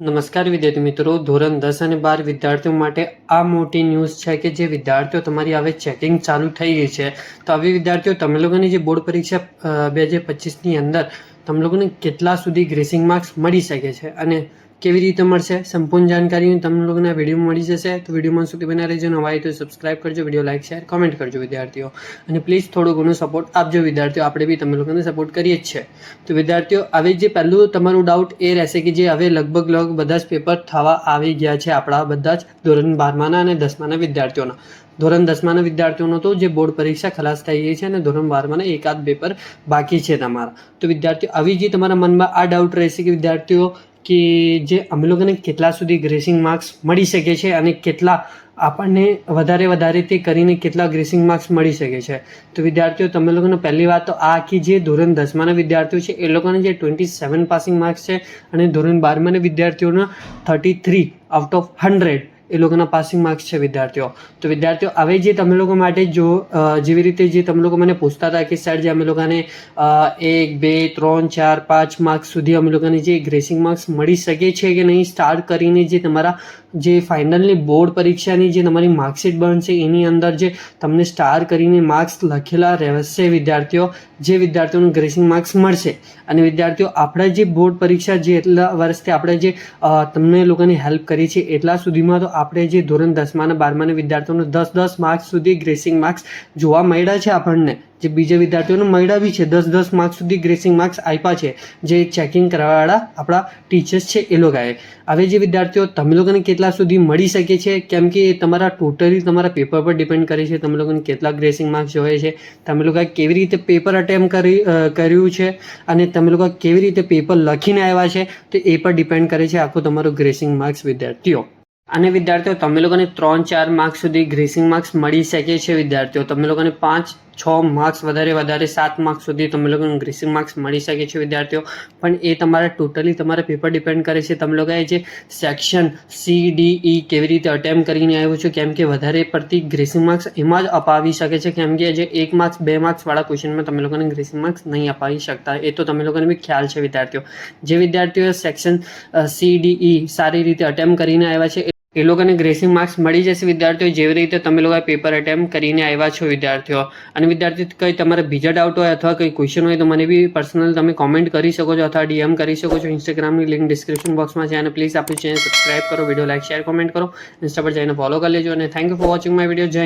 નમસ્કાર વિદ્યાર્થી મિત્રો, ધોરણ 10 અને 12 વિદ્યાર્થીઓ માટે આ મોટી ન્યૂઝ છે કે જે વિદ્યાર્થીઓ તમારી હવે ચેકિંગ ચાલુ થઈ ગઈ છે. તો આવી વિદ્યાર્થીઓ તમે લોકોની જે બોર્ડ પરીક્ષા 2025ની અંદર તમે લોકોને કેટલા સુધી ગ્રેસિંગ માર્ક્સ મળી શકે છે અને કેવી રીતે મળશે, સંપૂર્ણ જાણકારી તમને લોકોને આ વિડીયોમાં મળી જશે. તો વિડીયોમાં સુધી બના રહેજો. નવા હોય તો સબસ્ક્રાઇબ કરજો, વિડીયો લાઇક શેર કોમેન્ટ કરજો વિદ્યાર્થીઓ, અને પ્લીઝ થોડો ઘણો સપોર્ટ આપજો વિદ્યાર્થીઓ. આપણે બી તમે લોકોને સપોર્ટ કરીએ જ છે. તો વિદ્યાર્થીઓ, હવે જે પહેલું તમારું ડાઉટ એ રહેશે કે જે હવે લગભગ બધા જ પેપર થવા આવી ગયા છે આપણા બધા જ ધોરણ 12માના અને 10માના વિદ્યાર્થીઓના. ધોરણ 10માના વિદ્યાર્થીઓનો તો જે બોર્ડ પરીક્ષા ખલાસ થઈ ગઈ છે અને ધોરણ 12માના એકાદ પેપર બાકી છે તમારા. તો વિદ્યાર્થીઓ, આવી જે તમારા મનમાં આ ડાઉટ રહેશે કે વિદ્યાર્થીઓ કે જે અમે લોકોને કેટલા સુધી ગ્રેસિંગ માર્ક્સ મળી શકે છે અને કેટલા આપણને વધારે તે કરીને કેટલા ગ્રેસિંગ માર્ક્સ મળી શકે છે. તો વિદ્યાર્થીઓ, તમે લોકોને પહેલી વાત તો આ કે જે ધોરણ 10માના વિદ્યાર્થીઓ છે એ લોકોને જે 27 પાસિંગ માર્ક્સ છે અને ધોરણ 12માના વિદ્યાર્થીઓના 33 આઉટ ઓફ 100 એ લોકોના પાસિંગ માર્ક્સ છે વિદ્યાર્થીઓ. તો વિદ્યાર્થીઓ, હવે જે તમે લોકો માટે જો જેવી રીતે જે તમે લોકો મને પૂછતા હતા કે સર જે અમે લોકોને 1 2 3 4 5 માર્ક્સ સુધી અમે લોકોને જે ગ્રેસિંગ માર્ક્સ મળી શકે છે કે નહીં, સ્ટાર્ટ કરીને જે તમારા જે ફાઇનલની બોર્ડ પરીક્ષાની જે તમારી માર્કશીટ બનશે એની અંદર જે તમને સ્ટાર કરીને માર્ક્સ લખેલા રહેશે વિદ્યાર્થીઓ, જે વિદ્યાર્થીઓને ગ્રેસિંગ માર્ક્સ મળશે. અને વિદ્યાર્થીઓ, આપણે જે બોર્ડ પરીક્ષા જે એટલા વર્ષથી આપણે જે તમને લોકોની હેલ્પ કરી છે એટલા સુધીમાં તો આપણે જે ધોરણ 10માના 12માના વિદ્યાર્થીઓને 10 માર્ક્સ સુધી ગ્રેસિંગ માર્ક્સ જોવા મળ્યા છે. આપણને જે બીજા વિદ્યાર્થીઓને મળ્યા બી છે, 10 માર્ક્સ સુધી ગ્રેસિંગ માર્ક્સ આપ્યા છે જે ચેકિંગ કરવાવાળા આપણા ટીચર્સ છે એ લોકોએ. હવે જે વિદ્યાર્થીઓ તમે લોકોને કેટલા સુધી મળી શકે છે, કેમ કે એ તમારા ટોટલી તમારા પેપર પર ડિપેન્ડ કરે છે. તમે લોકોને કેટલા ગ્રેસિંગ માર્ક્સ જોઈએ છે, તમે લોકોએ કેવી રીતે પેપર અટેમ્પ કર્યું છે અને તમે લોકો કેવી રીતે પેપર લખીને આવ્યા છે, તો એ પર ડિપેન્ડ કરે છે આખું તમારું ગ્રેસિંગ માર્ક્સ વિદ્યાર્થીઓ. અને વિદ્યાર્થીઓ, તમે લોકોને 3-4 માર્ક્સ સુધી ગ્રેસિંગ માર્ક્સ મળી શકે છે વિદ્યાર્થીઓ. તમે લોકોને 5-6 માર્ક્સ વધારે 7 માર્ક્સ સુધી તમે લોકોને ગ્રેસિંગ માર્ક્સ મળી શકે છે વિદ્યાર્થીઓ. પણ એ તમારા ટોટલી તમારા પેપર ડિપેન્ડ કરે છે. તમે લોકોએ જે સેક્શન CDE કેવી રીતે અટેમ્પ કરીને આવ્યું છે, કેમ કે વધારે પડતી ગ્રેસિંગ માર્ક્સ એમાં જ અપાવી શકે છે, કેમ કે જે 1 માર્ક્સ 2 માર્ક્સ વાળા ક્વેશ્ચનમાં તમે લોકોને ગ્રેસિંગ માર્ક્સ નહીં અપાવી શકતા. એ તો તમે લોકોને બી ખ્યાલ છે વિદ્યાર્થીઓ. જે વિદ્યાર્થીઓ સેક્શન CDE સારી રીતે અટેમ્પ કરીને આવ્યા છે એ લોકોને ગ્રેસિંગ માર્ક્સ મળી જશે વિદ્યાર્થીઓ, જેવી રીતે તમે લોકો પેપર અટેમ્પ કરીને આવ્યા છો વિદ્યાર્થીઓ. અને વિદ્યાર્થીઓ, કંઈ તમારા બીજા ડાઉટ હોય અથવા કંઈ ક્વેશ્ચન હોય તો મને બી પર્સનલ તમે કોમેન્ટ કરી શકો છો અથવા DM કરી શકો છો. ઇન્સ્ટાગ્રામની લિંક ડિસ્ક્રિપ્શન બોક્સમાં છે અને પ્લીઝ આપણી ચેનલ સબસ્ક્રાઇબ કરો, વિડીયો લાઇક શેર કોમેન્ટ કરો, ઇન્સ્ટા પર જઈને ફોલો કરી લેજો. અને thank you for watching my video. જય